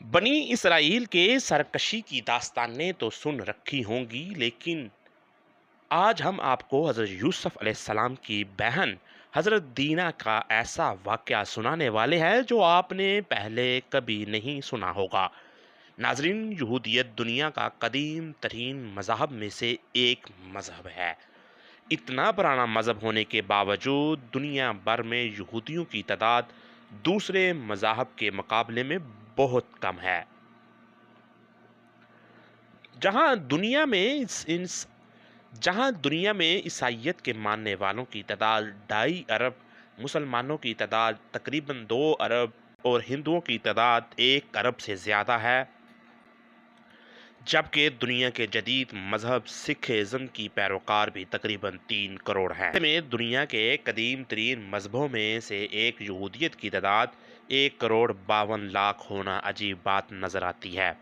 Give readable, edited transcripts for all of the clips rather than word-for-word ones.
बनी इसराइल के सरकशी की दास्तानें तो सुन रखी होंगी, लेकिन आज हम आपको हज़रत यूसुफ अलैहिस्सलाम की बहन हज़रत दीना का ऐसा वाक़या सुनाने वाले हैं जो आपने पहले कभी नहीं सुना होगा। नाज़रीन, यहूदियत दुनिया का कदीम तरीन मज़हब में से एक मज़हब है। इतना पुराना मज़हब होने के बावजूद दुनिया भर में यहूदियों की तादाद दूसरे मज़ाहब के मुकाबले में बहुत कम है। जहाँ दुनिया में जहाँ दुनिया में ईसाइयत के मानने वालों की तादाद 2.5 अरब, मुसलमानों की तादाद तकरीबन 2 अरब और हिंदुओं की तादाद 1 अरब से ज़्यादा है, जबकि दुनिया के जदीद मजहब सिखिज़्म की पैरोकार भी तकरीबन 3 करोड़ हैं। ऐसे में दुनिया के कदीम तरीन मजहबों में से एक यहूदियत की तादाद 1 करोड़ 52 लाख होना अजीब बात नज़र आती है।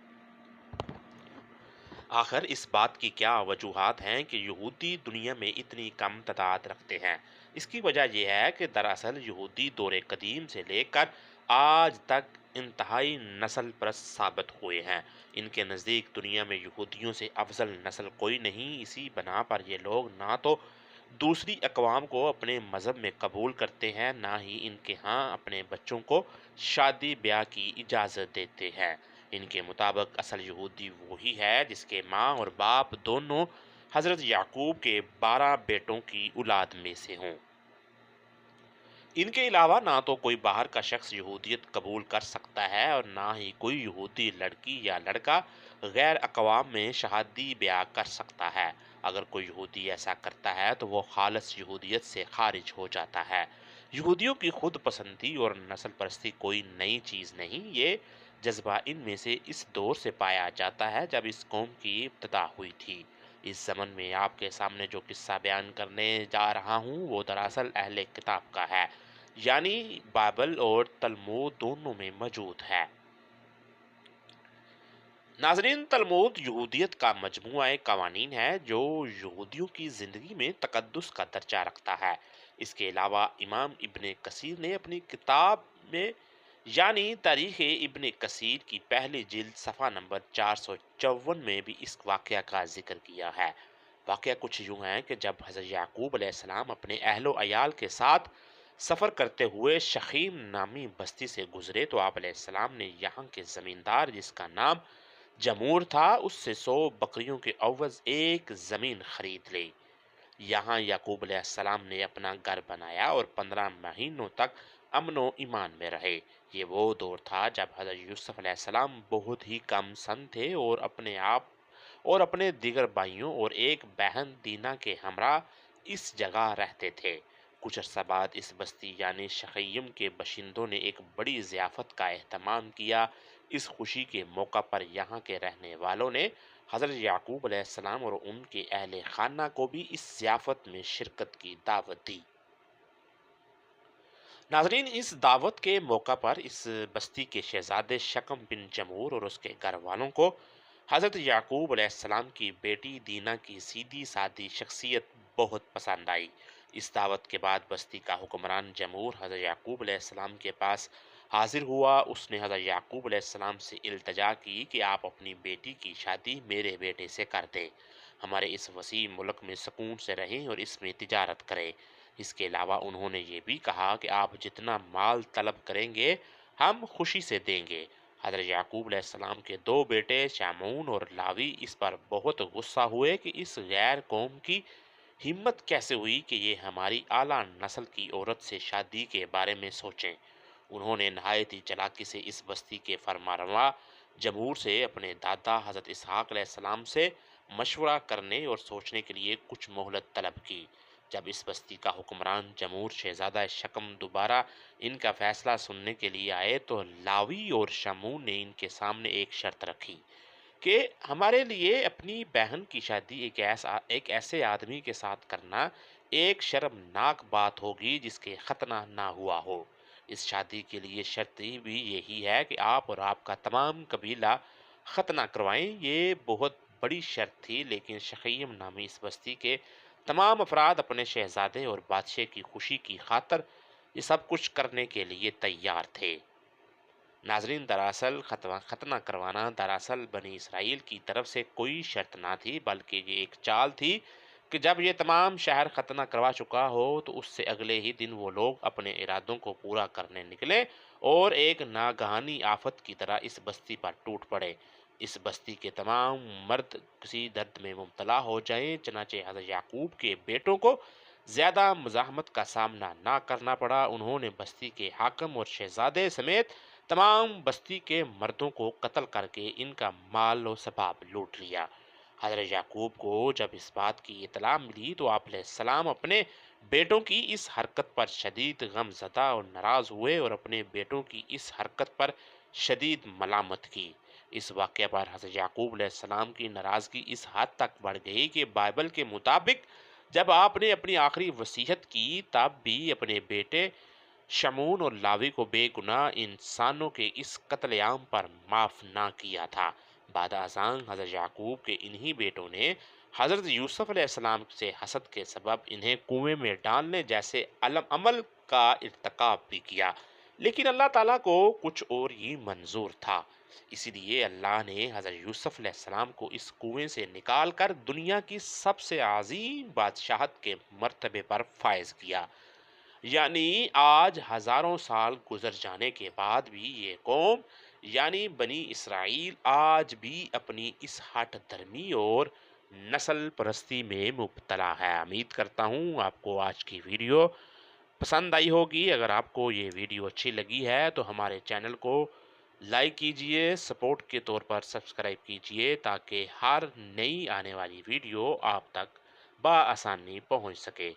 आखिर इस बात की क्या वजूहात हैं कि यहूदी दुनिया में इतनी कम तादाद रखते हैं? इसकी वजह यह है कि दरअसल यहूदी दौर कदीम से लेकर आज तक इंतहाई नस्ल परस्त साबित हुए हैं। इनके नज़दीक दुनिया में यहूदियों से अफजल नस्ल कोई नहीं। इसी बना पर ये लोग ना तो दूसरी अकवाम को अपने मज़हब में कबूल करते हैं, ना ही इनके यहाँ अपने बच्चों को शादी ब्याह की इजाज़त देते हैं। इनके मुताबिक असल यहूदी वही है जिसके माँ और बाप दोनों हज़रत याकूब के 12 बेटों की औलाद में से हों। इनके अलावा ना तो कोई बाहर का शख्स यहूदियत कबूल कर सकता है और ना ही कोई यहूदी लड़की या लड़का गैर अकवाम में शहादी ब्याह कर सकता है। अगर कोई यहूदी ऐसा करता है तो वो खालिस यहूदियत से खारिज हो जाता है। यहूदियों की खुद पसंदी और नस्ल परस्ती कोई नई चीज़ नहीं। ये जज्बा इनमें से इस दौर से पाया जाता है जब इस कौम की इब्तदा हुई थी। इस ज़मन में आपके सामने जो किस्सा बयान करने जा रहा हूँ वो दरअसल अहले किताब का है, यानी बाइबल और तलमूद दोनों में मौजूद है। नाज़रीन, तलमूद यहूदियत का मजमूआ कवानीन है जो यहूदियों की ज़िंदगी में तकद्दुस का दर्जा रखता है। इसके अलावा इमाम इब्ने कसीर ने अपनी किताब में यानी तारीख़ इब्ने कसीर की पहली जिल्द सफ़ा नंबर 454 में भी इस वाक़या का जिक्र किया है। वाक़या कुछ यूँ है कि जब हज़रत याकूब अलैहिस्सलाम अपने अहलो अयाल के साथ सफ़र करते हुए शखीम नामी बस्ती से गुजरे तो आप अलैहिस्सलाम ने यहाँ के ज़मींदार जिसका नाम जमूर था उससे 100 बकरियों के अवज़ एक ज़मीन खरीद ली। यहाँ याकूब अलैहिस्सलाम ने अपना घर बनाया और 15 महीनों तक अमन व ईमान में रहे। ये वो दौर था जब हज़रत यूसुफ अलैहिस्सलाम बहुत ही कम सन थे और अपने दीगर भाइयों और एक बहन दीना के हमरा इस जगह रहते थे। कुछ अरसा बाद इस बस्ती यानी शखय्यम के बशिंदों ने एक बड़ी ज़ियाफ़त का एहतमाम किया। इस खुशी के मौका पर यहाँ के रहने वालों ने हज़रत याकूब अलैहिस्सलाम और उनके अहले खाना को भी इस ज़ियाफ़त में शिरकत की दावत दी। नाज़रीन, इस दावत के मौका पर इस बस्ती के शहज़ादे शकम बिन जमूर और उसके घर वालों को हज़रत याकूब अलैहिस्सलाम की बेटी दीना की सीधी सादी शख्सियत बहुत पसंद आई। इस दावत के बाद बस्ती का हुक्मरान जमूर हज़रत याकूब अलैहिस्सलाम के पास हाजिर हुआ। उसने हज़रत याकूब अलैहिस्सलाम से इल्तजा की कि आप अपनी बेटी की शादी मेरे बेटे से कर दें। हमारे इस वसी मुल्क में सुकून से रहें और इसमें तिजारत करें। इसके अलावा उन्होंने ये भी कहा कि आप जितना माल तलब करेंगे हम खुशी से देंगे। हज़रत याकूब अलैहिस्सलाम के 2 बेटे शामून और लावी इस पर बहुत गुस्सा हुए कि इस गैर कौम की हिम्मत कैसे हुई कि ये हमारी आला नस्ल की औरत से शादी के बारे में सोचें। उन्होंने नहायत ही चालाकी से इस बस्ती के फरमारवा जमूर से अपने दादा हज़रत इसहाक अलैहिस्सलाम से मशवरा करने और सोचने के लिए कुछ मोहलत तलब की। जब इस बस्ती का हुक्मरान जमूर शहजादा शकम दोबारा इनका फैसला सुनने के लिए आए तो लावी और शमून ने इनके सामने एक शर्त रखी कि हमारे लिए अपनी बहन की शादी एक ऐसे आदमी के साथ करना एक शर्मनाक बात होगी जिसके खतना ना हुआ हो। इस शादी के लिए शर्त भी यही है कि आप और आपका तमाम कबीला खतना करवाएं। ये बहुत बड़ी शर्त थी, लेकिन शकीम नामी इस बस्ती के तमाम अफराद अपने शहजादे और बादशाह की खुशी की खातर ये सब कुछ करने के लिए तैयार थे। ناظرین، دراصل ختنہ کروانا دراصل بنی اسرائیل کی طرف سے کوئی شرط نہ تھی، بلکہ یہ ایک چال تھی کہ جب یہ تمام شہر ختنہ کروا چکا ہو تو اس سے اگلے ہی دن وہ لوگ اپنے ارادوں کو پورا کرنے نکلے اور ایک ناگہانی آفت کی طرح اس بستی پر ٹوٹ پڑے۔ اس بستی کے تمام مرد کسی درد میں مبتلا ہو جائیں، چنانچہ حضرت یعقوب کے بیٹوں کو زیادہ مزاحمت کا سامنا نہ کرنا پڑا۔ انہوں نے بستی کے حاکم اور شہزادے سمیت تمام بستی کے مردوں کو قتل کر کے ان کا مال و ثباب لوٹ لیا۔ حضرت یعقوب کو جب اس بات کی اطلاع ملی تو آپ علیہ السلام اپنے بیٹوں کی اس حرکت پر شدید غم زدہ اور ناراض ہوئے اور اپنے بیٹوں کی اس حرکت پر شدید ملامت کی۔ اس واقعہ پر حضرت یعقوب علیہ السلام کی ناراضگی اس حد تک بڑھ گئی کہ بائبل کے مطابق جب آپ نے اپنی آخری وصیت کی تب بھی اپنے بیٹے شمعون اور لاوی کو بے گناہ انسانوں کے اس قتل عام پر معاف نہ کیا تھا۔ بعد ازاں حضرت یعقوب کے انہی بیٹوں نے حضرت یوسف علیہ السلام سے حسد کے سبب انہیں کنویں میں ڈالنے جیسے عمل کا ارتکاب بھی کیا، لیکن اللہ تعالیٰ کو کچھ اور ہی منظور تھا۔ اسی لیے اللہ نے حضرت یوسف علیہ السلام کو اس کنویں سے نکال کر دنیا کی سب سے عظیم بادشاہت کے مرتبے پر فائز کیا۔ یعنی آج ہزاروں سال گزر جانے کے بعد بھی یہ قوم یعنی بنی اسرائیل آج بھی اپنی اس ہٹ دھرمی اور نسل پرستی میں مبتلا ہے۔ امید کرتا ہوں آپ کو آج کی ویڈیو پسند آئی ہوگی۔ اگر آپ کو یہ ویڈیو اچھی لگی ہے تو ہمارے چینل کو لائک کیجئے، سپورٹ کے طور پر سبسکرائب کیجئے تاکہ ہر نئی آنے والی ویڈیو آپ تک بآسانی پہنچ سکے۔